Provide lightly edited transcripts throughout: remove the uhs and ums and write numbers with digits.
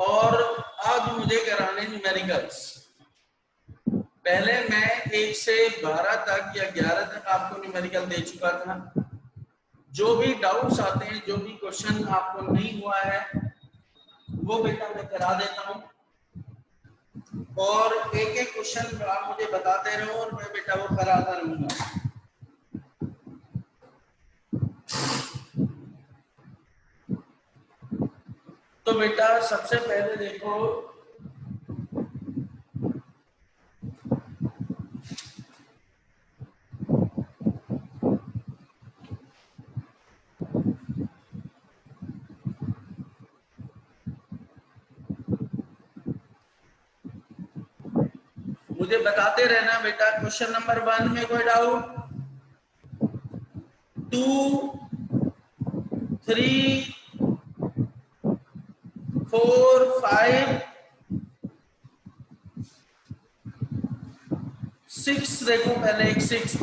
और आज मुझे कराने न्यूमेरिकल्स। पहले मैं 1 से 12 तक या 11 तक आपको न्यूमेरिकल दे चुका था। जो भी डाउट्स आते हैं, जो भी क्वेश्चन आपको नहीं हुआ है, वो बेटा मैं करा देता हूँ और एक एक क्वेश्चन आप मुझे बताते रहो और मैं बेटा वो कराता रहूंगा। तो बेटा सबसे पहले देखो, मुझे बताते रहना बेटा। क्वेश्चन नंबर 1 में कोई डाउट? 2, 3, 4, 5, 6 देखो पहले एक 6।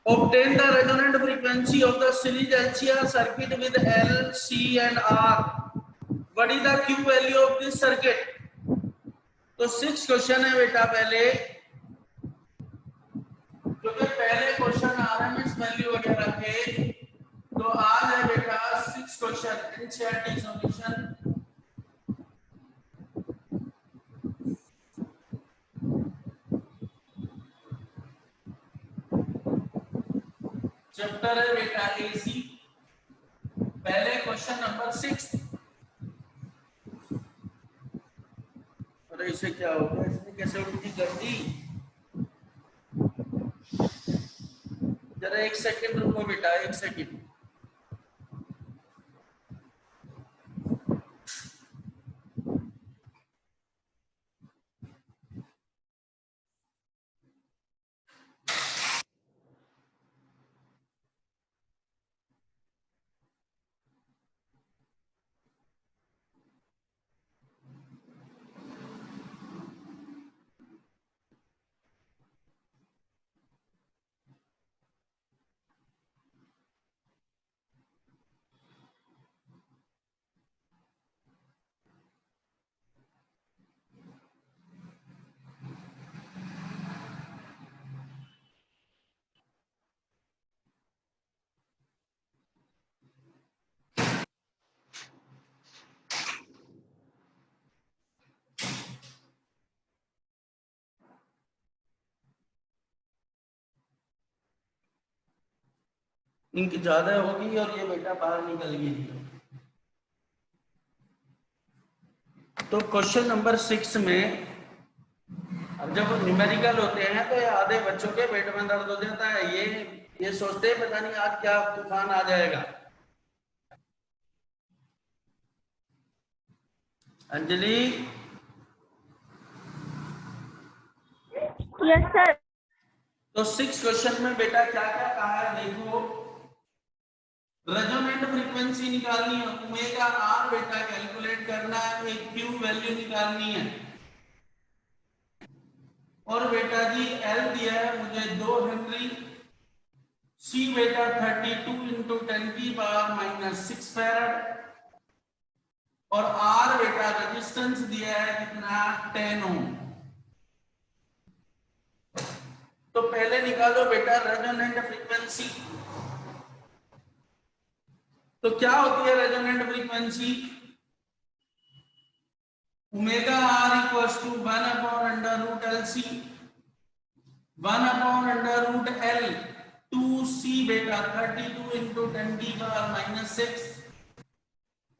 Obtain the resonant frequency of the series LCR circuit with L, C and R. What is the Q value of this circuit? तो 6 क्वेश्चन है बेटा पहले, क्योंकि पहले क्वेश्चन आरएमएस वैल्यू वगैरह के, तो आज है बेटा 6 क्वेश्चन एनसीईआरटी सॉल्यूशन। चैप्टर है बेटा एसी। पहले क्वेश्चन नंबर 6। अरे इसे क्या हो गया, इसने कैसे उल्टी कर दी? जरा 1 सेकंड रुको बेटा, 1 सेकंड। इनकी ज्यादा होगी और ये बेटा बाहर निकल गई। तो क्वेश्चन नंबर 6 में अब जब न्यूमेरिकल होते हैं तो ये आधे बच्चों के पेट में दर्द हो जाता है। ये सोचते हैं पता नहीं आज क्या तूफान आ जाएगा। Anjali, yes sir. तो 6 क्वेश्चन में बेटा क्या क्या कहा है देखो। रेजोनेंट फ्रीक्वेंसी निकालनी है, ओमेगा आर बेटा कैलकुलेट करना है, एक क्यू वैल्यू निकालनी है और बेटा जी एल दिया है मुझे 2 हेनरी, सी बेटा 32 इंटू 10⁻⁻6 फैराड और आर बेटा रेजिस्टेंस दिया है कितना 10 ओम। तो पहले निकालो बेटा रेजोनेंट फ्रीक्वेंसी। तो क्या होती है resonant frequency? Omega R equals to 1/√LC 1/√L 2C बेटा 32 इंटू 10⁻⁻6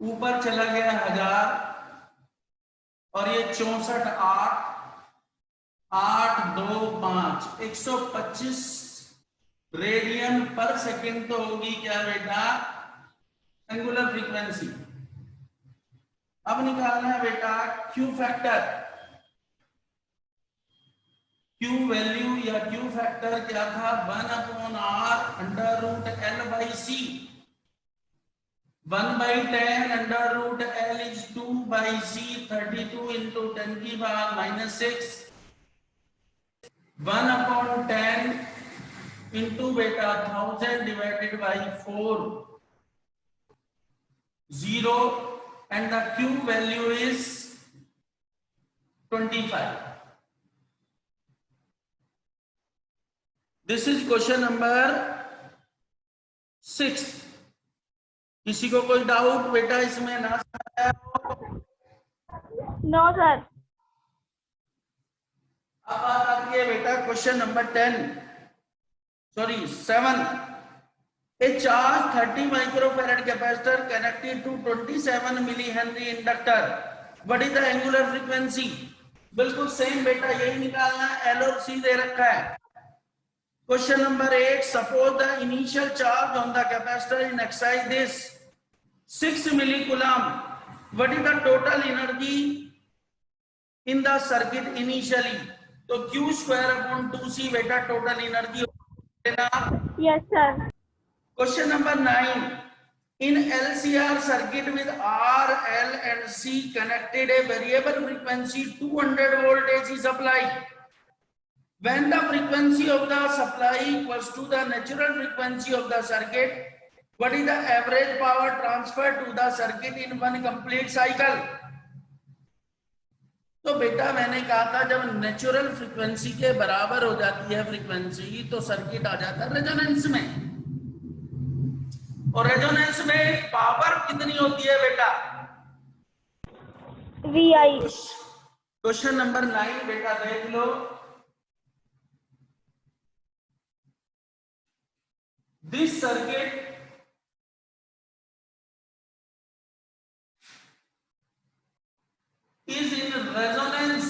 ऊपर चला गया 1000 और ये 64 8 8 2 5 125 रेडियन पर सेकेंड तो होगी क्या बेटा एंगुलर फ्रीक्वेंसी। अब निकालना है बेटा क्यू फैक्टर। क्यू वैल्यू या क्यू फैक्टर क्या था 1/r√L/c 1/10 √L is 2/c 32 into 10⁻⁻6 1/10 into बेटा 1000 divided by 4 0 and the Q value is 25. This is question number 6. किसी को कोई डाउट बेटा इसमें ना आया हो? No sir. अब बात आती है बेटा question number 7. A charged 30 microfarad capacitor connected to 27 millihenry inductor. What is the angular frequency? बिल्कुल सेम बेटा, यही निकालना है। L और C दे रखा है। Question number 8. Suppose the initial charge on the capacitor in exercise is 6 millicoulomb. What is the total energy in the circuit initially? तो Q square upon 2C बेटा total energy होगा। Yes sir. Question number 9. In LCR circuit with R, L and C connected, a variable frequency 200 volt AC supply. When the frequency of the supply equals to the natural frequency of the circuit, what is the average power transferred to the circuit in one complete cycle? तो बेटा मैंने कहा था जब natural frequency के बराबर हो जाती है फ्रीक्वेंसी तो सर्किट आ जाता है रेजोनेंस में, और रेजोनेंस में पावर कितनी होती है बेटा? VI। क्वेश्चन नंबर 9 बेटा देख लो। This circuit is in resonance,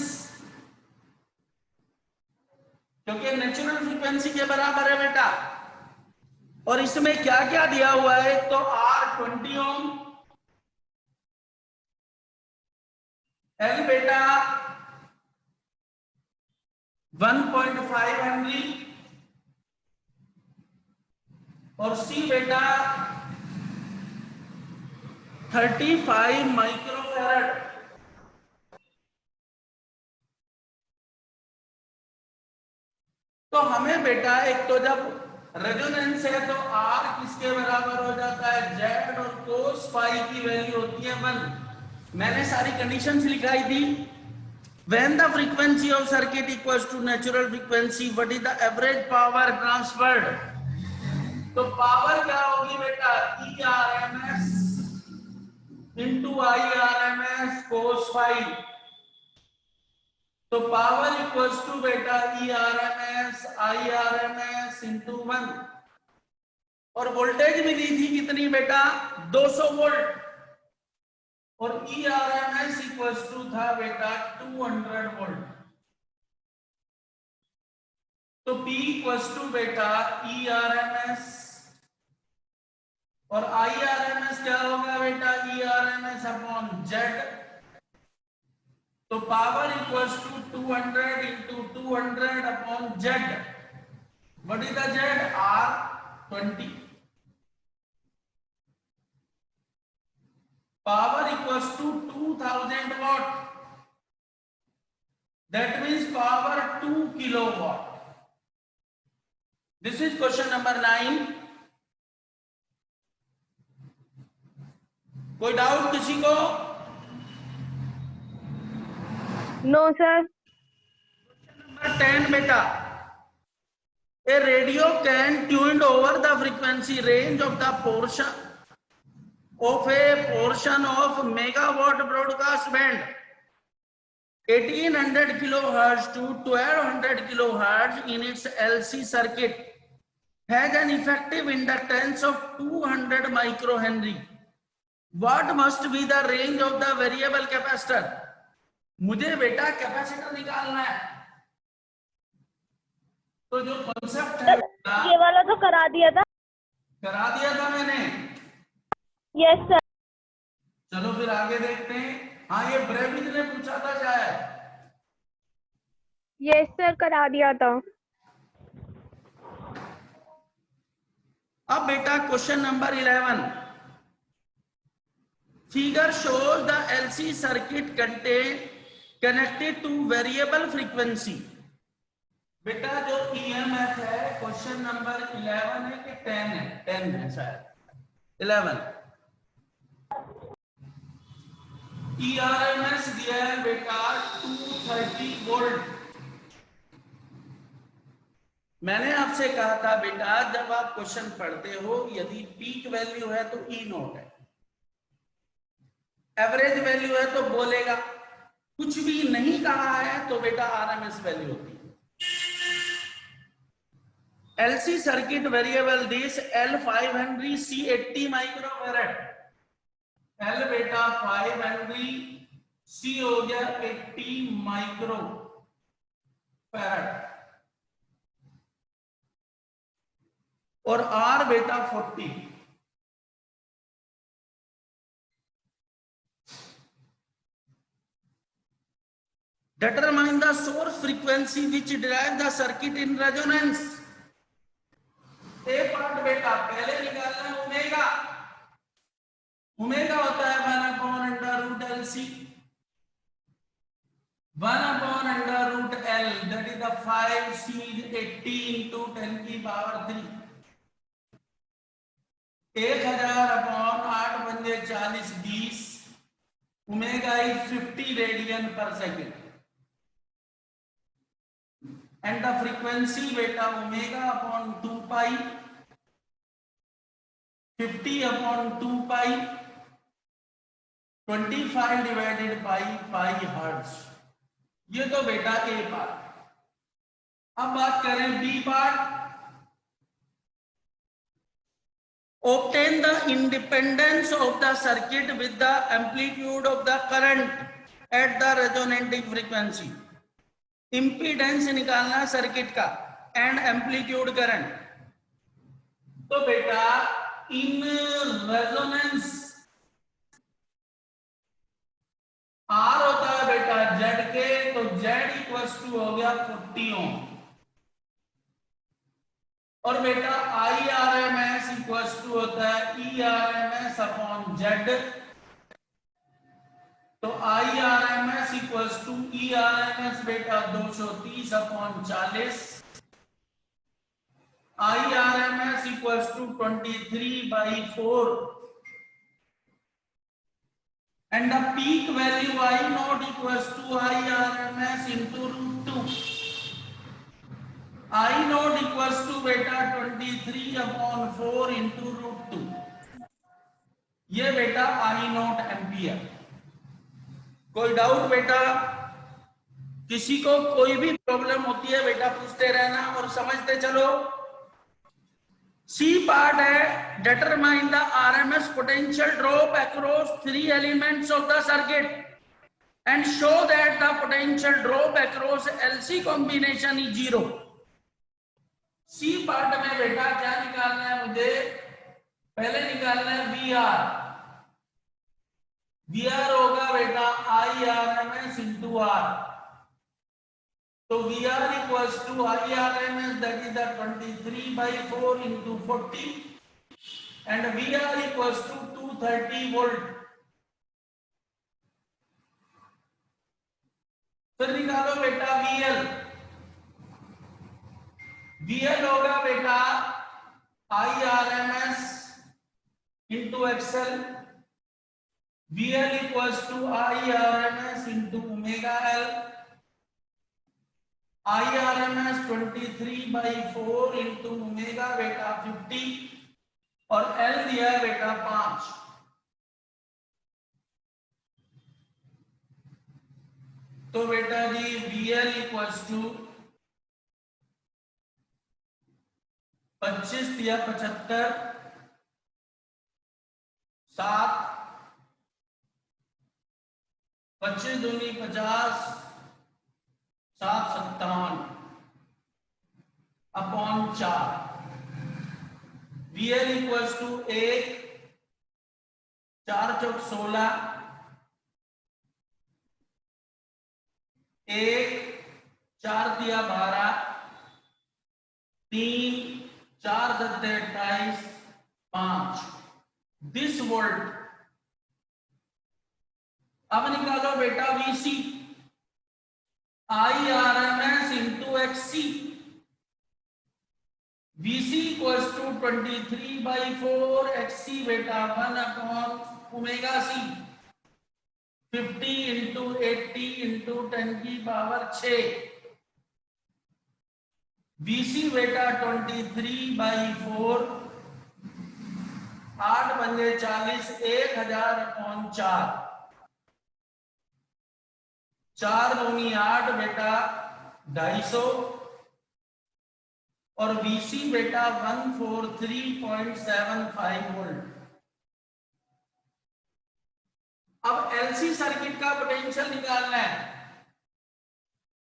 क्योंकि नेचुरल फ्रीक्वेंसी के बराबर है बेटा। और इसमें क्या क्या दिया हुआ है? तो R 20 ओम, L बेटा 1.5 हेनरी और C बेटा 35 माइक्रोफैरड। तो हमें बेटा एक तो जब रेजोनेंस है तो R किसके बराबर हो जाता है? Z, और cos फाई की वैल्यू होती है 1। मैंने सारी कंडीशंस लिखाई थी। When the frequency of circuit equals to natural frequency, what is the average power transferred? तो पावर क्या होगी बेटा? ERMS into IRMS cos phi. तो पावर इक्वल्स टू बेटा ERMS IRMS into 1। और वोल्टेज भी दी थी कितनी बेटा? 200 वोल्ट, और ERMS इक्वल्स टू था बेटा 200 वोल्ट। तो P इक्वल्स टू बेटा ERMS और IRMS क्या होगा बेटा? ERMS upon Z। तो power equals to 200 into 200 upon Z। What is the Z? R 20। Power equals to 2000 watt, that means power 2 kilowatt. This is question number 9. कोई doubt किसी को? No sir. Number 10 बेटा, a radio can tuned over the frequency range of the portion of a portion of megawatt broadcast band 1800 kilohertz to 1200 kilohertz in its LC circuit has an effective inductance of 200 microhenry. What must be the range of the variable capacitor? मुझे बेटा capacitor निकालना है। तो जो concept है ये वाला तो करा दिया था मैंने। Yes sir. चलो फिर आगे देखते हैं। हाँ, ये ब्रेविज ने पूछा था शायद। यस सर, करा दिया था। अब बेटा question number 11। Figure shows the LC circuit connected two variable frequency. बेटा जो EMF है क्वेश्चन नंबर 11 है कि 10 है? 10 है शायद, 11। ERMS दिया है बेटा 230 वोल्ट। मैंने आपसे कहा था बेटा जब आप क्वेश्चन पढ़ते हो यदि पीक वैल्यू है तो ई नोट है, एवरेज वैल्यू है तो बोलेगा, कुछ भी नहीं कहा है तो बेटा आरएमएस वैल्यू होती है। LC circuit variable this L 5 henry C 80 microfarad, L बेटा 5 हेनरी सी हो गया 80 माइक्रो फैरड और आर बेटा 40। Determine the source frequency which drive the circuit in resonance। A part बेटा पहले निकालना है ओमेगा, ओमेगा होता है 1/√LC, 1/√L that is the 5C 80 into 10 की पावर 3, 1000/8 पंजे 40 20, ओमेगा is 50 रेडियन पर second and the frequency beta omega upon 2 pi, 50 upon 2 pi, 25 divided by pi hertz। ये तो बेटा ए पार्ट। अब बात करें B part. Obtain the independence of the circuit with the amplitude of the current at the resonating frequency। Impedance निकालना circuit का and amplitude current. तो बेटा इन रेजोनेंस आर होता है बेटा जेड के, तो जेड इक्वल्स टू हो गया 40 ओम और बेटा I R M S equals to होता है E R M S upon Z. तो I R M S equals to E R M S बेटा 230 upon 40, I R M S equals to 23/4 and the peak value I not equals to I R M S into √2। I not equals to बेटा 23/4 into √2। ये बेटा I not ampere. कोई doubt बेटा? किसी को कोई भी प्रॉब्लम होती है बेटा पूछते रहना और समझते चलो। सी पार्ट है determine the RMS potential drop across 3 elements of the circuit and show that the potential drop across LC combination is 0। C part में बेटा क्या निकालना है मुझे? पहले निकालना है वी आर। वी आर होगा बेटा I R M S into R. तो V R equals to I R M S that is the 23/4 into 40 and V R equals to 230 volt. फिर निकालो बेटा वी एल। वी एल होगा बेटा I R M S into X L. VL equals to IRMS into omega L। IRMS 23/4 into omega बेटा 50 और L दिया है बेटा 5। तो बेटा जी VL equals to 25 दिया 75 7 25 दूनी 50 7 57 अपॉन 4। VL इक्वल्स टू 1 4 चौक 16 1 4 दिया 12 3 4 दत्ते 28 5 दिस वोल्ट। अब निकालो बेटा VC I R M S into XC। VC equals to 23/4 XC बेटा 1/ओमेगा C। 50 इंटू 80 इंटू 10 की पावर 6। बीसी बेटा 23/4, 8 पंजे 40, 1000 अपॉन 4, 4 दूनी 8 बेटा 250, और VC बेटा 143.75 वोल्ट। अब LC सर्किट का पोटेंशियल निकालना है,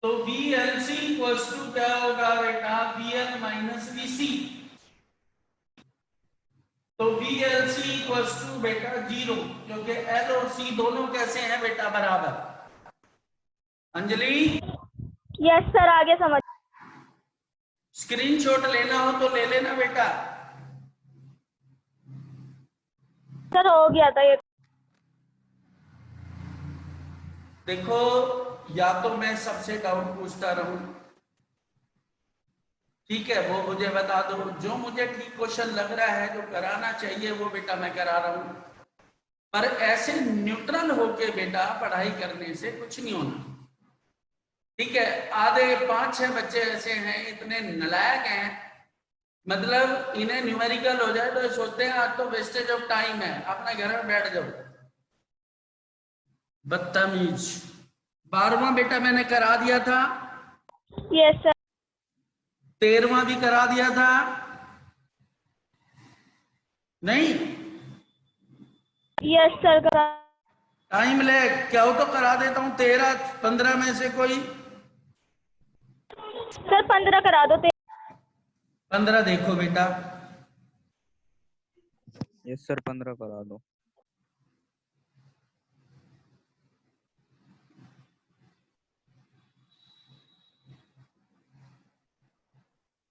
तो VLC इक्वल्स टू क्या होगा बेटा, VL माइनस VC। तो VLC इक्वल्स टू बेटा 0, क्योंकि L और C दोनों कैसे हैं बेटा, बराबर। अंजलि, यस सर, आगे समझ। स्क्रीनशॉट लेना हो तो ले लेना बेटा। सर हो गया था ये। देखो, या तो मैं सबसे डाउट पूछता रहूं, ठीक है, वो मुझे बता दो, जो मुझे ठीक क्वेश्चन लग रहा है, जो कराना चाहिए वो बेटा मैं करा रहा हूं, पर ऐसे न्यूट्रल होके बेटा पढ़ाई करने से कुछ नहीं होना, ठीक है। आधे 5-6 बच्चे ऐसे हैं, इतने नालायक हैं, मतलब इन्हें न्यूमेरिकल हो जाए तो ये सोचते हैं आज तो वेस्टेज ऑफ टाइम है, अपने घर में बैठ जाओ, बदतमीज। 12वां बेटा मैंने करा दिया था, यस सर। 13वां भी करा दिया था, नहीं? यस सर करा। टाइम ले क्या हो तो करा देता हूं, 13-15 में से कोई सर 15 करा दो। 15 देखो बेटा। यस सर, 15 करा दो।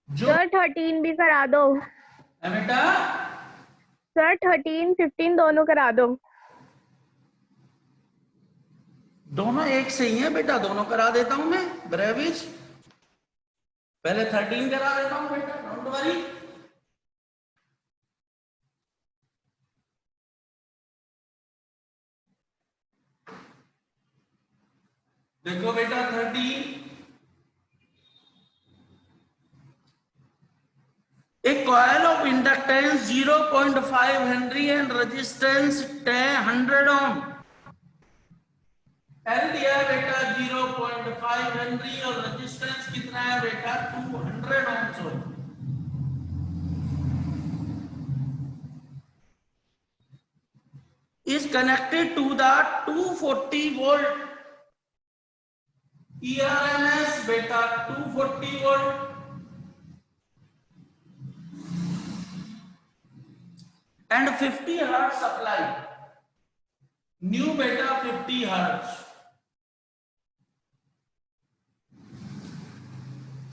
जो सर 13 भी करा दो। बेटा सर 13, 15 दोनों करा दो। दोनों एक से ही है बेटा, दोनों करा देता हूं मैं, ब्रेविज। पहले 13 करा देता हूं बेटा, डोंट वरी। देखो बेटा 13, a coil of inductance 0.5 henry and resistance 100 ohm. L दिया है बेटा 0.5 हेनरी और रेजिस्टेंस कितना है बेटा 200 ohms. is connected to the 240 volt ERMS बेटा 240 volt and 50 hertz supply, nu बेटा 50 hertz।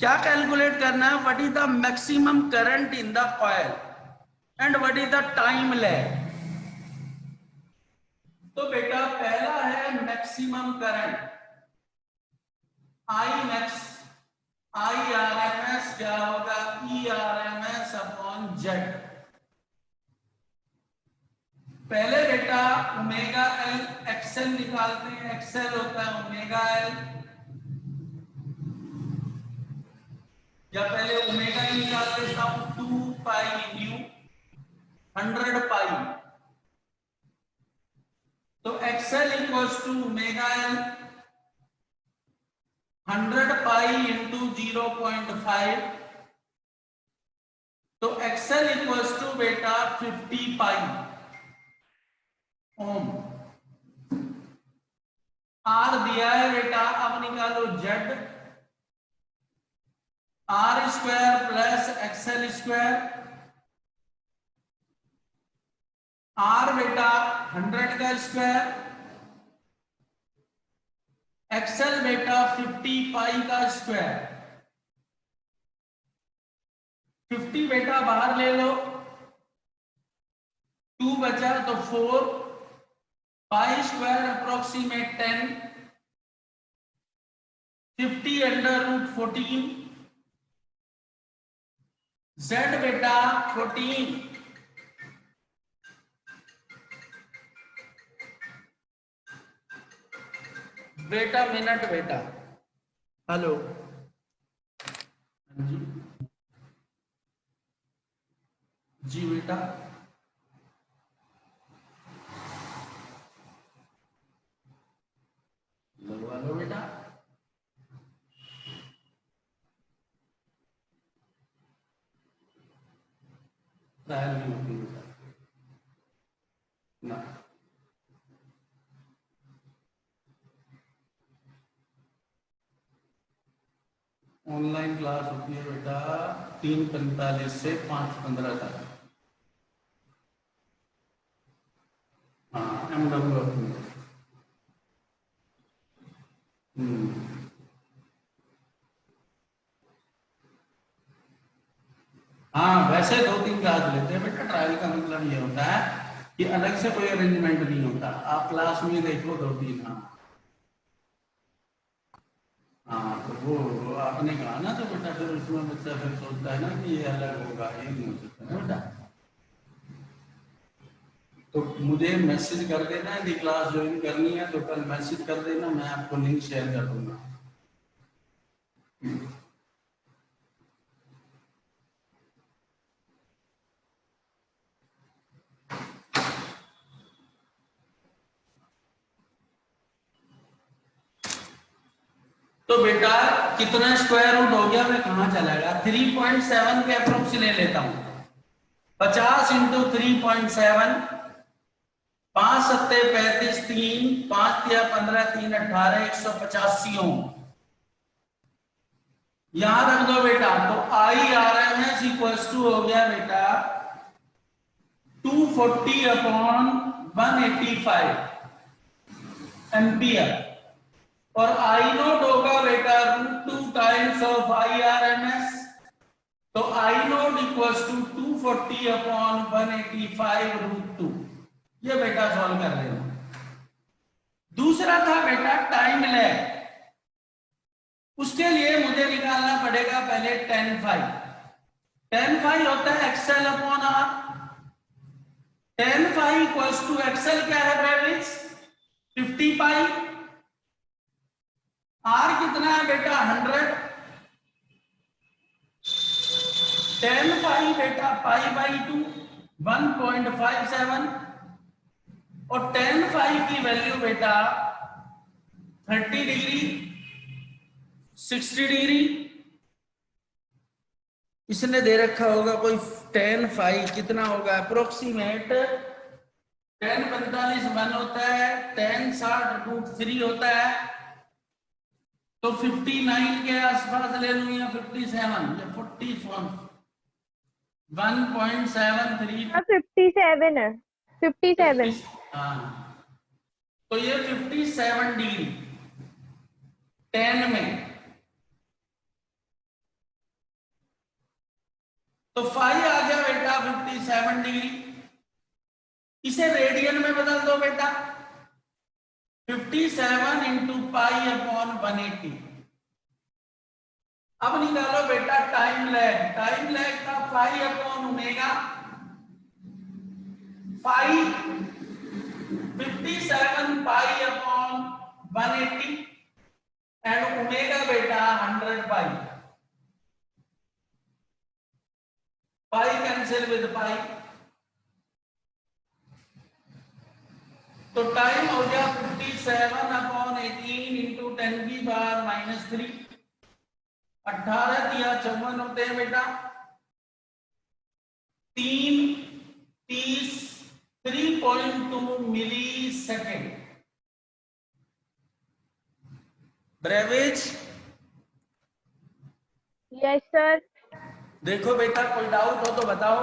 क्या कैलकुलेट करना है, what is the maximum current in the coil and what is the time lag. तो बेटा पहला है maximum current, I max, I R M S क्या होगा, E R M S upon Z. पहले बेटा ओमेगा एल एक्सएल निकालते हैं, एक्सएल होता है ओमेगा एल, या पहले ओमेगा ही निकाल देता हूं, 2 पाई न्यू 100 पाई, तो XL equals to omega L 100 pi into 0.5, तो एक्सएल इक्वल्स टू बेटा 50 पाई ओम। आर दिया है बेटा, अब निकालो Z, R square plus XL square, R बेटा 100 का स्क्वायर, एक्सएल बेटा 50 पाई का स्क्वायर, 50 बेटा बाहर ले लो, 2 बचा तो 4, pi square approximate 10, 50 under root 14, Z बेटा 14, बेटा मिनट बेटा, हेलो जी जी बेटा, लगवा लो बेटा। ट्रायल नहीं होती बेटा ना, ऑनलाइन क्लास होती है बेटा 3:45 से 5:15 तक। हाँ MW में। हाँ वैसे 2-3 क्लास लेते हैं बेटा, ट्रायल का मतलब ये होता है कि अलग से कोई अरेंजमेंट नहीं होता, आप क्लास में देखो 2-3। हाँ हाँ तो वो आपने कहा ना, तो बेटा फिर उसमें बच्चा फिर सोचता है ना कि ये अलग होगा, ये नहीं हो सकता ना बेटा। तो मुझे मैसेज कर देना, यदि क्लास ज्वाइन करनी है तो कल मैसेज कर देना, मैं आपको लिंक शेयर कर दूंगा। तो बेटा कितना स्क्वायर रूट हो गया, मैं कहाँ चलाएगा, 3.7 के अप्रोक्स ले लेता हूँ। 50 इंटू 3.7, 5 सत्ते 35, 3 5 या 15 3 18, 185 ओम। यहां रख दो बेटा, तो IRMS इक्वल्स टू हो गया बेटा 240/185 एम्पियर, और I नोट होगा बेटा √2 टाइम्स ऑफ IRMS। तो I नोट इक्वल्स टू 240/185 √2। ये बेटा सॉल्व कर लेना। दूसरा था बेटा टाइम लैग, उसके लिए मुझे निकालना पड़ेगा पहले tan फाई। tan फाई होता है XL/R। tan phi equals to XL क्या है ब्रैकेट्स 50 पाई, R कितना है बेटा 100, tan फाई बेटा π/2 1.57, और tan फाई की वैल्यू बेटा 30 डिग्री 60 डिग्री। इसने दे रखा होगा कोई tan फाई कितना होगा अप्रोक्सीमेट, tan 45 1 होता है, tan 60 √3 होता है, तो 59 के आसपास ले लूं या 57 या 44, 1.73। 57 है, 57। हाँ तो ये 57 डिग्री tan में, तो फाई आ गया बेटा 57 डिग्री। इसे रेडियन में बदल दो बेटा, 57 इंटू π/180। अब निकालो बेटा टाइम लैग, टाइम लैग का π/ω, फाई 57 π/180 एंड ओमेगा बेटा 100 पाई, पाई कैंसिल विद पाई, तो टाइम हो गया 57/18 इंटू 10⁻³ 18 दिया 54 होते हैं बेटा, 3.2 मिली सेकेंड। ब्रेवेज यस सर। देखो बेटा कोई डाउट हो तो बताओ।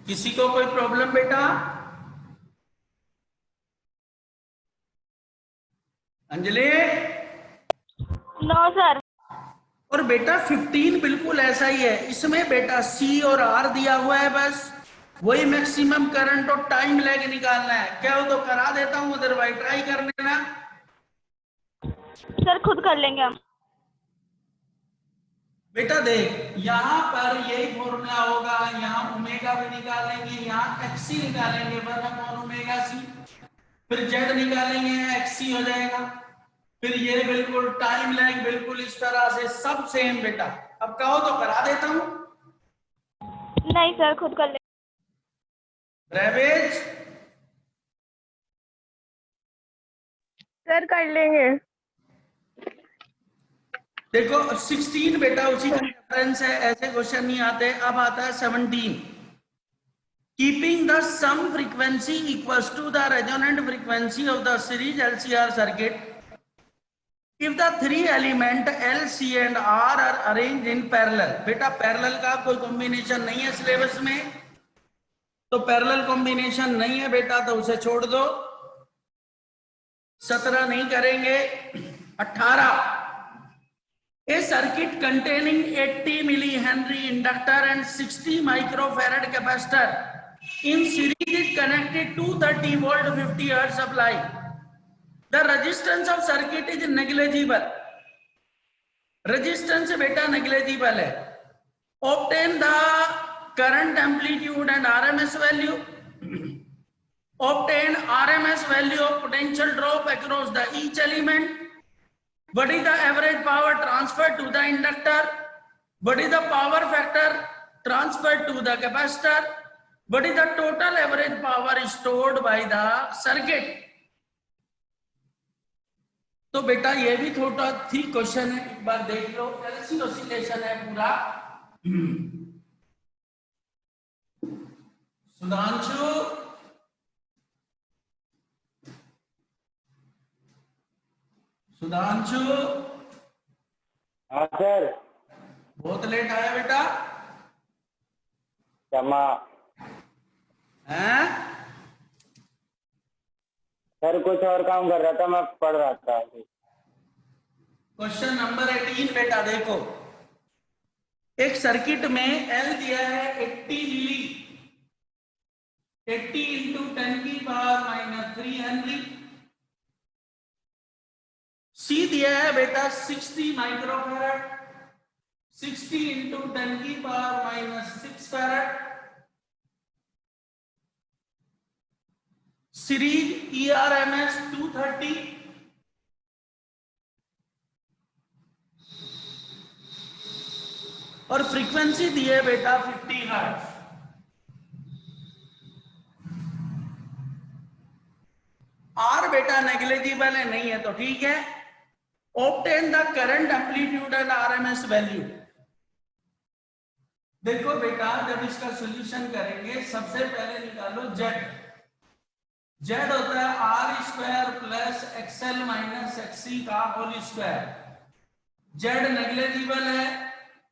किसी को कोई प्रॉब्लम बेटा? अंजलि? No sir. और बेटा 15 बिल्कुल ऐसा ही है, इसमें बेटा सी और आर दिया हुआ है, बस वही मैक्सिमम करंट और टाइम लैग निकालना है। क्या हो तो करा देता हूं, अदरवाइज ट्राई कर लेना। सर खुद कर लेंगे हम। बेटा देख, यहां पर यही फॉर्मूला होगा, यहाँ ओमेगा भी निकालेंगे, यहाँ एक्सी निकालेंगे 1/ओमेगा सी, फिर जेड निकालेंगे, एक्सी हो जाएगा, फिर ये बिल्कुल टाइम लैग बिल्कुल इस तरह से सब सेम बेटा। अब कहो तो करा देता हूं। नहीं सर खुद कर लेंगे। रेवेज? सर कर लेंगे। देखो 16 बेटा उसी का रेफरेंस है, ऐसे क्वेश्चन नहीं आते। अब आता है 17। Keeping the sum frequency equals to the resonant frequency of the series LCR circuit if the three element L, C and R are arranged in parallel। बेटा पैरेलल का कोई कॉम्बिनेशन नहीं है सिलेबस में, तो पैरेलल कॉम्बिनेशन नहीं है बेटा, तो उसे छोड़ दो। 17 नहीं करेंगे। 18, a circuit containing 80 millihenry inductor and 60 microfarad capacitor in series is connected to 30 volt 50 hertz supply। The resistance of circuit is negligible। Resistance बेटा नेग्लिजिबल है। Obtain the current amplitude and RMS value। Obtain RMS value of potential drop across the each element। What is the average power transferred to the inductor? What is the power factor transferred to the capacitor? What is the total average power stored by the circuit? तो बेटा ये भी थोड़ा ठीक question है, एक बार देख लो। LC oscillation है पूरा। सुधांशु? सुधांशु? हाँ सर। बहुत लेट आया बेटा। क्षमा। हैं? सर कुछ और काम कर रहा था, मैं पढ़ रहा था। क्वेश्चन नंबर 18 बेटा देखो, एक सर्किट में एल दिया है 80 मिली, 80 इंटू 10⁻³ हेनरी। सी दिया है बेटा 60 microfarad, 60 into 10⁻⁶ farad. Series ERMS 230। और फ्रीक्वेंसी दी है बेटा 50 हर्ट्ज। आर बेटा नेग्लिजिबल है, नहीं है तो ठीक है। Obtain the current amplitude and RMS value. देखो बेटा जब इसका सॉल्यूशन करेंगे, सबसे पहले निकालो जेड। जेड होता है R² plus XL minus XC का होल स्क्वायर। जेड नेग्लिजिबल है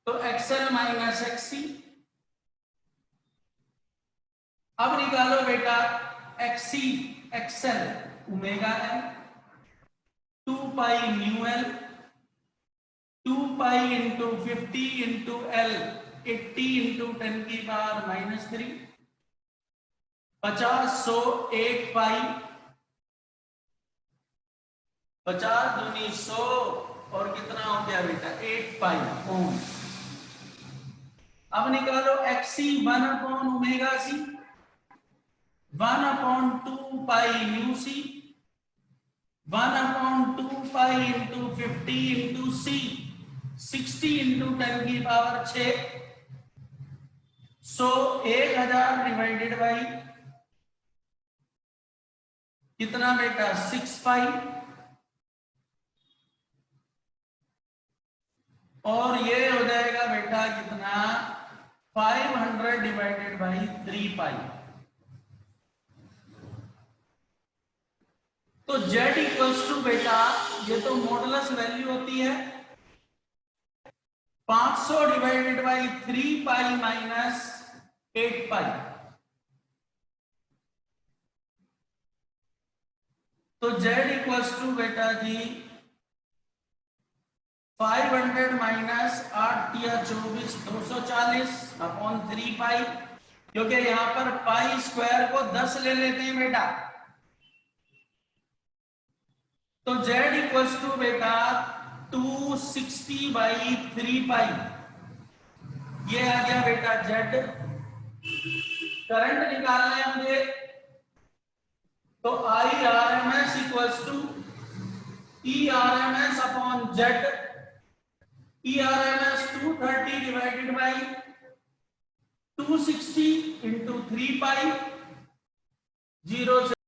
तो XL माइनस XC। अब निकालो बेटा XC XL omega L 2 pi nu L 2 pi into 50 into L 80 into 10⁻⁻³ 50 100 8 पाई 50 दूनी 100 और कितना हो गया बेटा 8 पाई ओम। अब निकालो XC 1/ओमेगा C 1/2 pi nu C 1/2 pi into 50 into C 60 into 10⁻⁶। So 1000 divided by कितना बेटा 6 पाई, और ये हो जाएगा बेटा कितना 500 डिवाइडेड बाई 3 पाई। तो Z इक्वल्स टू बेटा, ये तो मॉडुलस वैल्यू होती है 500 डिवाइडेड बाई 3 पाई माइनस 8 पाई। तो z इक्वल्स टू बेटा जी 500 माइनस 8 या 24 240 अपॉन 3 पाई, क्योंकि यहां पर पाई स्क्वायर को 10 ले लेते हैं बेटा। तो z इक्वल्स टू बेटा 260 बाई 3 पाई, ये आ गया बेटा z। करंट निकालना है मुझे, तो I R M S equals to E R M S upon Z. E R M S 230 divided by 260 into 3 pi 0 से